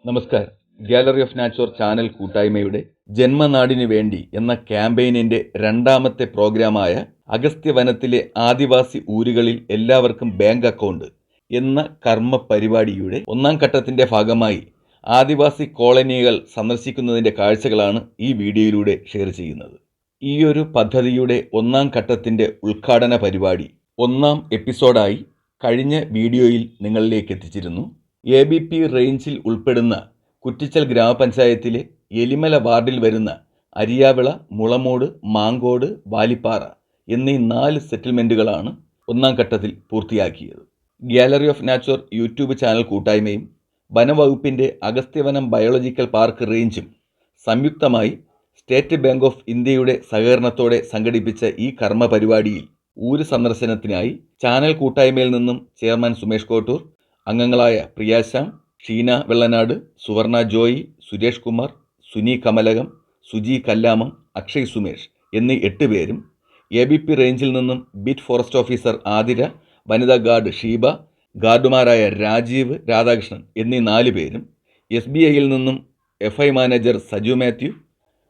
നമസ്കാരം. Gallery of nature channel കൂട്ടായ്മയുടെ ജന്മനാടിനു വേണ്ടി എന്ന ക്യാമ്പയിനിന്റെ രണ്ടാമത്തെ പ്രോഗ്രാമായ അഗസ്ത്യവനത്തിലെ ആദിവാസി ഊരുകളിൽ എല്ലാവർക്കും ബാങ്ക് അക്കൗണ്ട് എന്ന കർമ്മ പരിപാടിയുടെ ഒന്നാം ഘട്ടത്തിന്റെ ഭാഗമായി ആദിവാസി കോളനികൾ സന്ദർശിക്കുന്നതിന്റെ കാഴ്ചകളാണ് ഈ വീഡിയോയിലൂടെ ഷെയർ ചെയ്യുന്നത്. ഈയൊരു പദ്ധതിയുടെ ഒന്നാം ഘട്ടത്തിന്റെ ഉദ്ഘാടന പരിപാടി ഒന്നാം എപ്പിസോഡായി കഴിഞ്ഞ വീഡിയോയിൽ നിങ്ങളിലേക്ക് എത്തിച്ചിരുന്നു. ABP റേഞ്ചിൽ ഉൾപ്പെടുന്ന കുറ്റിച്ചൽ ഗ്രാമപഞ്ചായത്തിലെ എലിമല വാർഡിൽ വരുന്ന അരിയാവിള, മുളമോട്, മാങ്കോട്, വാലിപ്പാറ എന്നീ 4 സെറ്റിൽമെൻറ്റുകളാണ് ഒന്നാം ഘട്ടത്തിൽ പൂർത്തിയാക്കിയത്. Gallery of nature YouTube channel കൂട്ടായ്മയും വനംവകുപ്പിൻ്റെ അഗസ്ത്യവനം ബയോളജിക്കൽ പാർക്ക് റേഞ്ചും സംയുക്തമായി സ്റ്റേറ്റ് ബാങ്ക് ഓഫ് ഇന്ത്യയുടെ സഹകരണത്തോടെ സംഘടിപ്പിച്ച ഈ കർമ്മ പരിപാടിയിൽ ഊര് സന്ദർശനത്തിനായി ചാനൽ കൂട്ടായ്മയിൽ നിന്നും ചെയർമാൻ സുമേഷ് കോട്ടൂർ, അംഗങ്ങളായ പ്രിയാശാം, ഷീന വെള്ളനാട്, സുവർണ ജോയി, സുരേഷ് കുമാർ, സുനി കമലകം, സുജി കല്ലാമം, അക്ഷയ് സുമേഷ് എന്നീ 8 പേരും, ABP റേഞ്ചിൽ നിന്നും ബീറ്റ് ഫോറസ്റ്റ് ഓഫീസർ ആതിര, വനിതാ ഗാർഡ് ഷീബ, ഗാർഡുമാരായ രാജീവ്, രാധാകൃഷ്ണൻ എന്നീ 4 പേരും, SBIയിൽ നിന്നും FI manager Saju Mathew,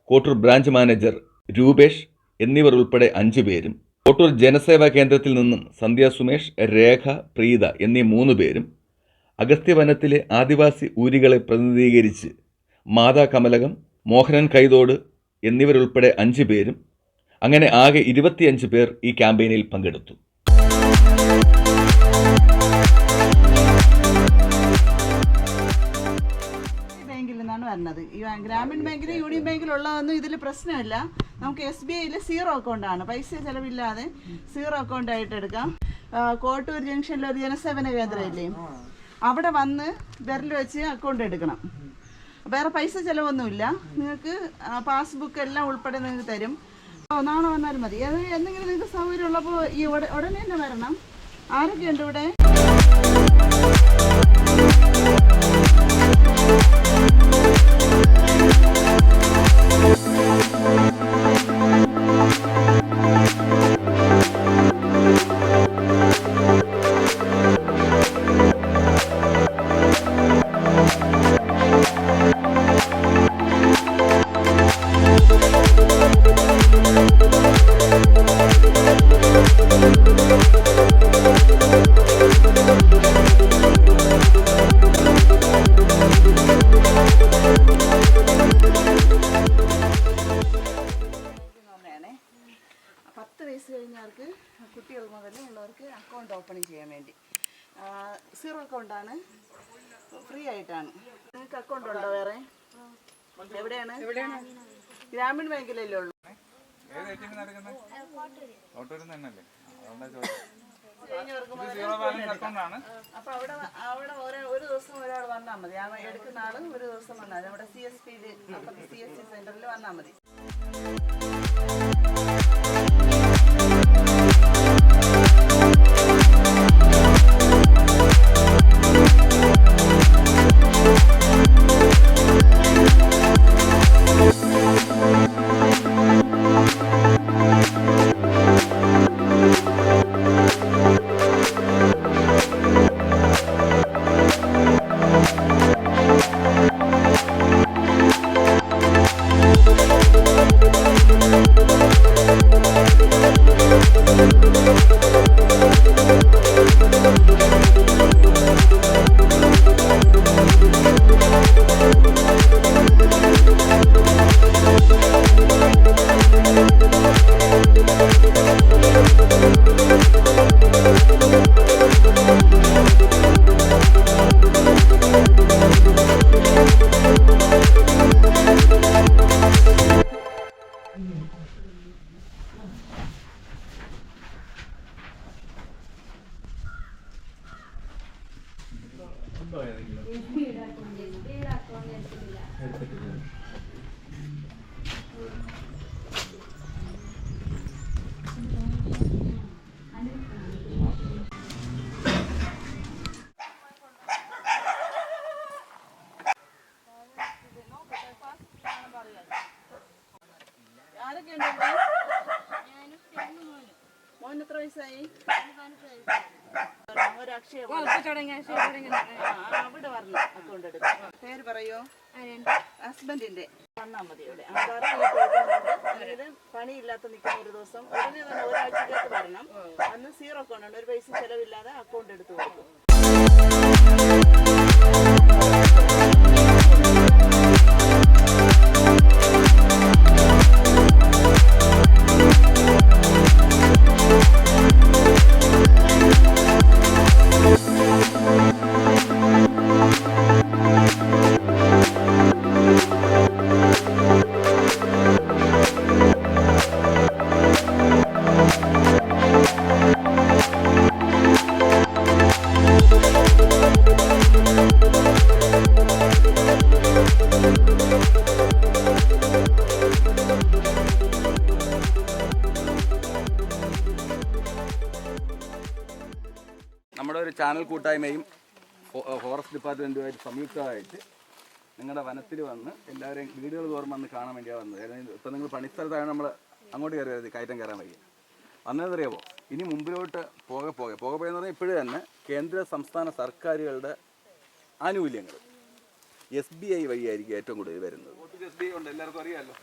Kottoor branch manager Rupesh എന്നിവർ ഉൾപ്പെടെ 5 പേരും, കോട്ടൂർ ജനസേവാ കേന്ദ്രത്തിൽ നിന്നും സന്ധ്യ സുമേഷ്, രേഖ, പ്രീത എന്നീ 3 പേരും, അഗസ്ത്യവനത്തിലെ ആദിവാസി ഊരുകളെ പ്രതിനിധീകരിച്ച് മാതാ കമലകം, മോഹനൻ കൈതോട് എന്നിവരുൾപ്പെടെ 5 പേരും, അങ്ങനെ ആകെ 25 പേർ ഈ ക്യാമ്പയിനിൽ പങ്കെടുത്തു. ബാങ്കിൽ നിന്നാണ് വരുന്നത്. ഈ ഗ്രാമീൺ ബാങ്കിൽ, യൂണിയൻ ബാങ്കിലുള്ളതൊന്നും ഇതിൽ പ്രശ്നമില്ല. നമുക്ക് SBIയിൽ 0 അക്കൗണ്ടാണ്, പൈസ ചിലവില്ലാതെ 0 അക്കൗണ്ട് ആയിട്ട് എടുക്കാം. കോട്ടൂർ ജംഗ്ഷനിൽ ഒരു ജനസേവന കേന്ദ്രമില്ലേ, അവിടെ വന്ന് വിരൽ വെച്ച് അക്കൗണ്ട് എടുക്കണം. വേറെ പൈസ ചിലവൊന്നുമില്ല. നിങ്ങൾക്ക് പാസ്ബുക്ക് എല്ലാം ഉൾപ്പെടെ നിങ്ങൾക്ക് തരും. നാളെ വന്നാലും മതി. അത് എന്തെങ്കിലും നിങ്ങൾക്ക് സൗകര്യമുള്ളപ്പോൾ ഈ ഉടനെ തന്നെ വരണം. ആരൊക്കെയുണ്ട് ഇവിടെ? കുട്ടികൾ മുതലുള്ളവർക്ക് അക്കൗണ്ട് ഓപ്പണിങ് ചെയ്യാൻ വേണ്ടി 0 അക്കൗണ്ടാണ്, ഫ്രീ ആയിട്ടാണ്. നിങ്ങൾക്ക് അക്കൗണ്ട് ഉണ്ടോ? വേറെ എവിടെയാണ്? ഗ്രാമീൺ ബാങ്കിലല്ലേ ഉള്ളൂ. അപ്പൊ അവിടെ ഒരു ദിവസം ഒരാൾ വന്നാൽ മതി. എടുക്കുന്ന ആള് ഒരു ദിവസം വന്നാൽ നമ്മുടെ CSPയിൽ CSC സെന്ററിൽ വന്നാൽ മതി. മോൻ എത്ര വയസ്സായി? അക്ഷയ അവിടെ വരണം അക്കൗണ്ട് എടുക്കാം. പേര് പറയോ? ഹസ്ബൻഡിന്റെ വന്നാൽ മതി. ഇവിടെ ആധാർ അതായത് പണിയില്ലാത്ത നിൽക്കുന്ന ഒരു ദിവസം ഉടനെ തന്നെ ഒരാഴ്ചക്കകത്ത് വരണം. അന്ന് 0 അക്കൗണ്ട്, ഒരു പൈസ ചെലവില്ലാതെ അക്കൗണ്ട് എടുത്ത് കൊടുക്കും. നമ്മുടെ ഒരു ചാനൽ കൂട്ടായ്മയും ഫോറസ്റ്റ് ഡിപ്പാർട്ട്മെൻറ്റുമായിട്ട് സംയുക്തമായിട്ട് നിങ്ങളുടെ വനത്തിൽ വന്ന് എല്ലാവരെയും വീടുകൾ തോറും വന്ന് കാണാൻ വേണ്ടിയാണ് വന്നത്. ഇപ്പം നിങ്ങൾ പണിസ്ഥലത്താണ് നമ്മൾ അങ്ങോട്ട് കയറി വരുന്നത്, കയറ്റം കയറാൻ വയ്യ. വന്നതറിയാമോ, ഇനി മുമ്പിലോട്ട് പോകെന്ന് പറഞ്ഞാൽ ഇപ്പോഴും തന്നെ കേന്ദ്ര സംസ്ഥാന സർക്കാരുകളുടെ ആനുകൂല്യങ്ങൾ SBI വഴിയായിരിക്കും ഏറ്റവും കൂടുതൽ വരുന്നത്. SBI ഉണ്ട്, എല്ലാവർക്കും അറിയാമല്ലോ.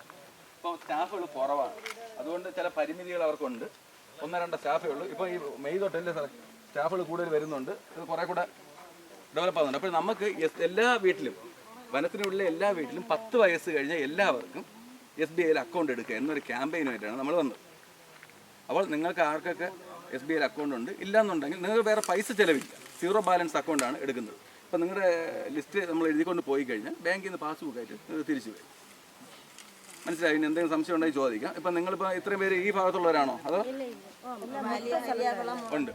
ഇപ്പോൾ സ്റ്റാഫുകൾ കുറവാണ്, അതുകൊണ്ട് ചില പരിമിതികൾ അവർക്കുണ്ട്. 1-2 സ്റ്റാഫേ ഉള്ളൂ. ഇപ്പോൾ ഈ മെയ് തൊട്ടല്ലേ സ്റ്റാഫുകൾ കൂടുതൽ വരുന്നുണ്ട്, ഇത് കുറേ കൂടെ ഡെവലപ്പ് ആകുന്നുണ്ട്. അപ്പോൾ നമുക്ക് എല്ലാ വീട്ടിലും, വനത്തിനുള്ളിലെ എല്ലാ വീട്ടിലും 10 വയസ്സ് കഴിഞ്ഞ എല്ലാവർക്കും SBIയിൽ അക്കൗണ്ട് എടുക്കുക എന്നൊരു ക്യാമ്പയിനുമായിട്ടാണ് നമ്മൾ വന്നത്. അപ്പോൾ നിങ്ങൾക്ക് ആർക്കൊക്കെ SBIയിൽ അക്കൗണ്ട് ഉണ്ട്, ഇല്ലയെന്നുണ്ടെങ്കിൽ നിങ്ങൾക്ക് വേറെ പൈസ ചിലവില്ല, 0 ബാലൻസ് അക്കൗണ്ടാണ് എടുക്കുന്നത്. അപ്പോൾ നിങ്ങളുടെ ലിസ്റ്റ് നമ്മൾ എഴുതിക്കൊണ്ട് പോയി കഴിഞ്ഞാൽ ബാങ്കിൽ നിന്ന് പാസ്ബുക്കായിട്ട് നിങ്ങൾ തിരിച്ചു വരും. മനസ്സിലായി? ഇനി എന്തെങ്കിലും സംശയം ഉണ്ടെങ്കിൽ ചോദിക്കാം. ഇപ്പം നിങ്ങളിപ്പോൾ ഇത്രയും പേര് ഈ ഭാഗത്തുള്ളവരാണോ അതോ ഉണ്ട്?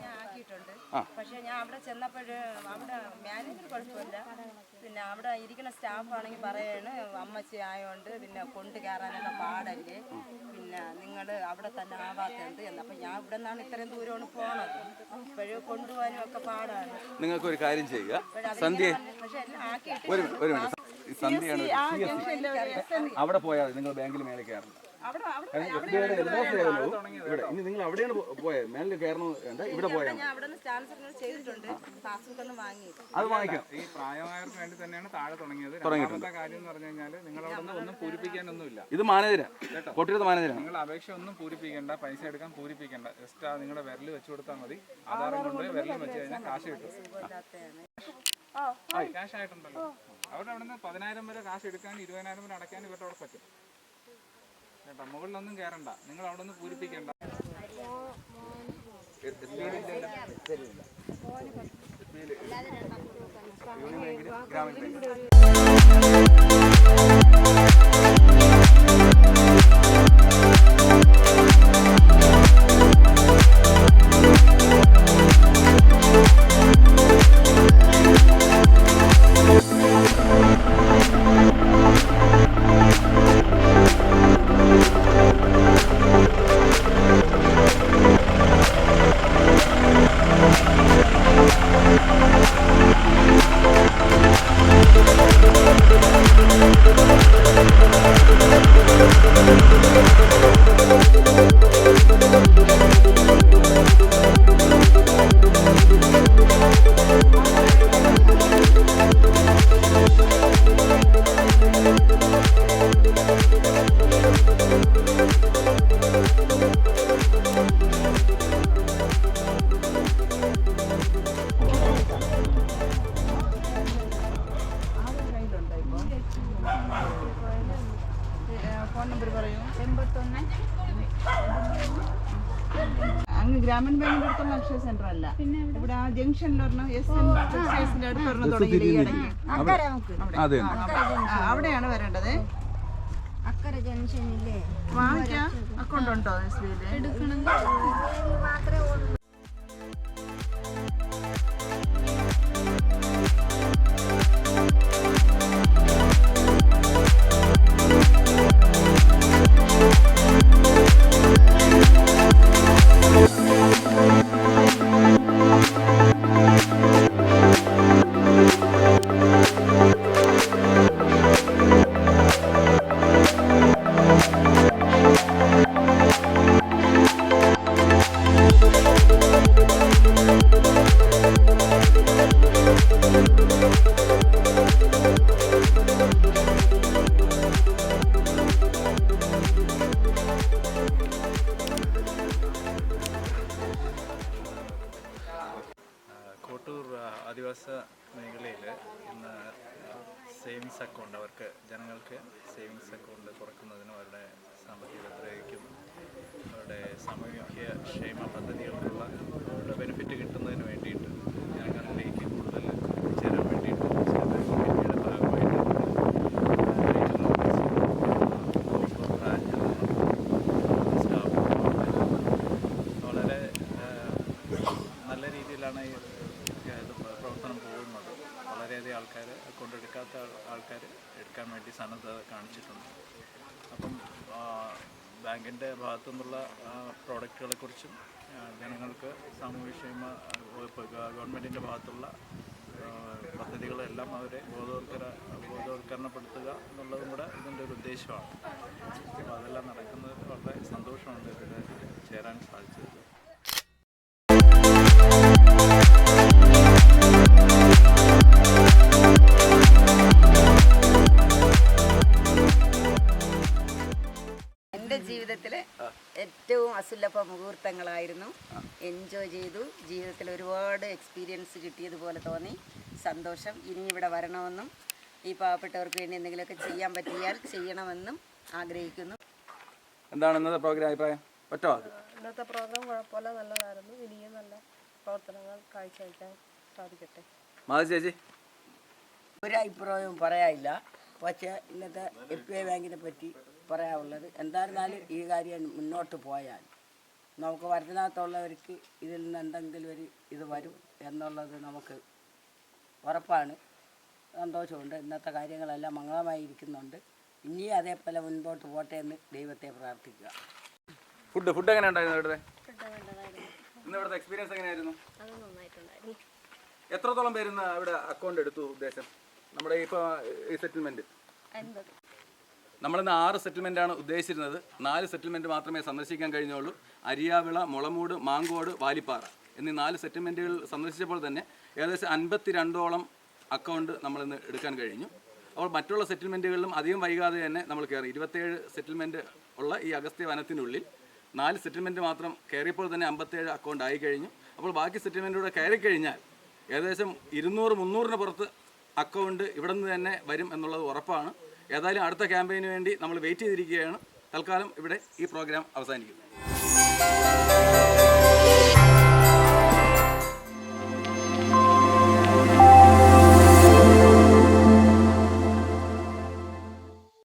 പക്ഷെ ഞാൻ അവിടെ ചെന്നപ്പോൾ അവിടെ മാനേജർ കുഴപ്പമില്ല, പിന്നെ അവിടെ ഇരിക്കുന്ന സ്റ്റാഫാണെങ്കിൽ പറയാണ് അമ്മച്ചി ആയതുകൊണ്ട് പിന്നെ കൊണ്ട് കയറാനൊക്കെ പാടല്ലേ, പിന്നെ നിങ്ങൾ അവിടെ തന്നെ ആവാത്തത് എന്ന്. അപ്പം ഞാൻ ഇവിടെ നിന്നാണ് ഇത്രയും ദൂരമാണ് പോണത്, ഇപ്പോഴും കൊണ്ടുപോകാനും ഒക്കെ പാടാണ്. നിങ്ങൾക്കൊരു കാര്യം ചെയ്യുക, സന്ധ്യ പക്ഷെ എല്ലാം ആക്കിയിട്ട് ഒരു മിനിറ്റ്, സന്ധ്യയാണ് അവിടെ പോയാൽ നിങ്ങൾ ബാങ്കിൽ മേലെ കയറണം. SBIയുടെ എല്ലാ സേവനവും ഇവിടെ. ഇനി നിങ്ങൾ അവിടെയാണ് പോയത്, മേലിൽ കയറണം വേണ്ട, ഇവിടെ പോയാൽ അത് വാങ്ങിക്കാം. ഈ പ്രായമായവർക്ക് വേണ്ടി തന്നെയാണ് താഴെ തുടങ്ങിയത്. രണ്ടാമത്തെ കാര്യം എന്ന് പറഞ്ഞു കഴിഞ്ഞാൽ നിങ്ങൾ അവിടെ ഒന്നും പൂരിപ്പിക്കാനൊന്നുമില്ല. ഇത് മാനേജരാ, കൊട്ടിരുന്ന മാനേജരാണ്. നിങ്ങൾ അപേക്ഷ ഒന്നും പൂരിപ്പിക്കേണ്ട, പൈസ എടുക്കാൻ പൂരിപ്പിക്കേണ്ട, ജസ്റ്റ് നിങ്ങളുടെ വിരൽ വെച്ച് കൊടുത്താൽ മതി. ആധാരം കൊണ്ട് വിരൽ വെച്ച് കഴിഞ്ഞാൽ കാശ് കിട്ടും. ക്യാഷ് ആയിട്ടുണ്ടല്ലോ. അവിടെ നിന്ന് 10,000 വരെ കാശ് എടുക്കാൻ 20,000 വരെ അടയ്ക്കാൻ ഇവരുടെ അവിടെ പറ്റും കേട്ടോ. മുകളിലൊന്നും കയറണ്ട, നിങ്ങൾ അവിടെ നിന്ന് പൂരിപ്പിക്കേണ്ട. അങ്ങ് ഗ്രാമീൺ ബാങ്കിന്റെ അടുത്തുള്ള അക്ഷയ സെന്റർ അല്ല, ഇവിടെ ആ ജംഗ്ഷനിൽ അടുത്ത് അവിടെയാണ് വരേണ്ടത്. അക്കര ജംഗ്ഷനില്ലേ വാങ്ങിക്കാം. അക്കൗണ്ട് ഉണ്ടോ SBIയിൽ? മാത്രമേ ഉള്ളൂ. സേവിങ്സ് അക്കൗണ്ട് അവർക്ക് ജനങ്ങൾക്ക് സേവിങ്സ് അക്കൗണ്ട് തുറക്കുന്നതിനും അവരുടെ സാമ്പത്തിക ഭദ്രതയ്ക്കും അവരുടെ സാമൂഹ്യ ക്ഷേമ പദ്ധതികൾക്കുള്ള അവരുടെ ബെനിഫിറ്റ് കിട്ടുന്നതിന് വേണ്ടിയിട്ട് ജനങ്ങളിലേക്ക് കൂടുതൽ എത്തിച്ചേരാൻ വേണ്ടിയിട്ട് കമ്മിറ്റിയുടെ ഭാഗമായിട്ട് സ്റ്റാഫ് വളരെ നല്ല രീതിയിലാണ് ഈ പ്രവർത്തനം പോകുന്നത്. വളരെയധികം ആൾക്കാർ അക്കൗണ്ട് എടുക്കാത്ത ആൾക്കാർ എടുക്കാൻ വേണ്ടി സന്നദ്ധത കാണിച്ചിട്ടുണ്ട്. അപ്പം ബാങ്കിൻ്റെ ഭാഗത്തു നിന്നുള്ള പ്രോഡക്റ്റുകളെക്കുറിച്ചും ജനങ്ങൾക്ക് സാമൂഹ്യക്ഷേമ വകുപ്പ് ഗവൺമെൻറ്റിൻ്റെ ഭാഗത്തുള്ള പദ്ധതികളെല്ലാം അവരെ ബോധവൽക്കരണപ്പെടുത്തുക എന്നുള്ളതും കൂടെ ഇതിൻ്റെ ഒരു ഉദ്ദേശമാണ്. അപ്പോൾ അതെല്ലാം നടക്കുന്നത് വളരെ സന്തോഷമുണ്ട് ഇതിൽ ചേരാൻ സാധിച്ചത്. എൻ്റെ ജീവിതത്തിൽ ഏറ്റവും അസുലഭ മുഹൂർത്തങ്ങളായിരുന്നു. എൻജോയ് ചെയ്തു. ജീവിതത്തിൽ ഒരുപാട് എക്സ്പീരിയൻസ് കിട്ടിയതുപോലെ തോന്നി. സന്തോഷം. ഇനി ഇവിടെ വരണമെന്നും ഈ പാവപ്പെട്ടവർക്ക് വേണ്ടി എന്തെങ്കിലുമൊക്കെ ചെയ്യാൻ പറ്റിയാൽ ചെയ്യണമെന്നും ആഗ്രഹിക്കുന്നു. എന്താണ് ഇന്നത്തെ പ്രോഗ്രാം അഭിപ്രായം? പറ്റോ? ഇന്നത്തെ പ്രോഗ്രാം കുഴപ്പമില്ല, നല്ലതായിരുന്നു. ഇനിയും നല്ല പ്രവർത്തനങ്ങൾ കാഴ്ചവെക്കാൻ സാധിക്കട്ടെ. മാധു ചേച്ചി? ഒരു അഭിപ്രായവും പറയാനില്ല. പക്ഷേ ഇന്നത്തെ SBI ബാങ്കിനെ പറ്റി പറയാനുള്ളത് എന്തായിരുന്നാലും ഈ കാര്യം മുന്നോട്ട് പോയാൽ നമുക്ക് വരുന്നകത്തുള്ളവർക്ക് ഇതിൽ നിന്ന് എന്തെങ്കിലും ഒരു ഇത് വരും എന്നുള്ളത് നമുക്ക് ഉറപ്പാണ്. സന്തോഷമുണ്ട്. ഇന്നത്തെ കാര്യങ്ങളെല്ലാം മംഗളമായി ഇരിക്കുന്നുണ്ട്. ഇനിയും അതേപോലെ മുൻപോട്ട് പോട്ടെ എന്ന് ദൈവത്തെ പ്രാർത്ഥിക്കുക. ഫുഡ് എങ്ങനെ ഉണ്ടായിരുന്നു ഇവിടുത്തെ? ഇന്ന് ഇവിടുത്തെ എക്സ്പീരിയൻസ് എങ്ങനെയായിരുന്നു? അത് നന്നായിട്ടുണ്ടായിരുന്നു. എത്രത്തോളം പേരുന്ന് ഇവിടെ അക്കൗണ്ട് എടുത്തു ഉദ്ദേശം? നമ്മുടെ ഇപ്പോൾ ഈ സെറ്റിൽമെൻറ്റ് 50. നമ്മളിന്ന് 6 സെറ്റിൽമെൻറ്റാണ് ഉദ്ദേശിച്ചിരുന്നത്. 4 സെറ്റിൽമെൻറ്റ് മാത്രമേ സന്ദർശിക്കാൻ കഴിഞ്ഞുള്ളൂ. അരിയാവിള, മുളമൂട്, മാങ്കോട്, വാലിപ്പാറ എന്നീ 4 സെറ്റിൽമെൻറ്റുകൾ സന്ദർശിച്ചപ്പോൾ തന്നെ ഏകദേശം 52ഓളം അക്കൗണ്ട് നമ്മളിന്ന് എടുക്കാൻ കഴിഞ്ഞു. അപ്പോൾ മറ്റുള്ള സെറ്റിൽമെൻറ്റുകളിലും അധികം വൈകാതെ തന്നെ നമ്മൾ കയറി. 27 സെറ്റിൽമെൻറ്റ് ഉള്ള ഈ അഗസ്ത്യ വനത്തിനുള്ളിൽ 4 സെറ്റിൽമെൻറ്റ് മാത്രം കയറിയപ്പോൾ തന്നെ 57 അക്കൗണ്ട് ആയി കഴിഞ്ഞു. അപ്പോൾ ബാക്കി സെറ്റിൽമെൻറ്റിലൂടെ കയറി കഴിഞ്ഞാൽ ഏകദേശം 200-300 പുറത്ത് അക്കൗണ്ട് ഇവിടെ നിന്ന് തന്നെ വരും എന്നുള്ളത് ഉറപ്പാണ്. ഏതായാലും അടുത്ത ക്യാമ്പയിന് വേണ്ടി നമ്മൾ വെയിറ്റ് ചെയ്തിരിക്കുകയാണ്. തൽക്കാലം ഇവിടെ ഈ പ്രോഗ്രാം അവസാനിക്കുന്നു.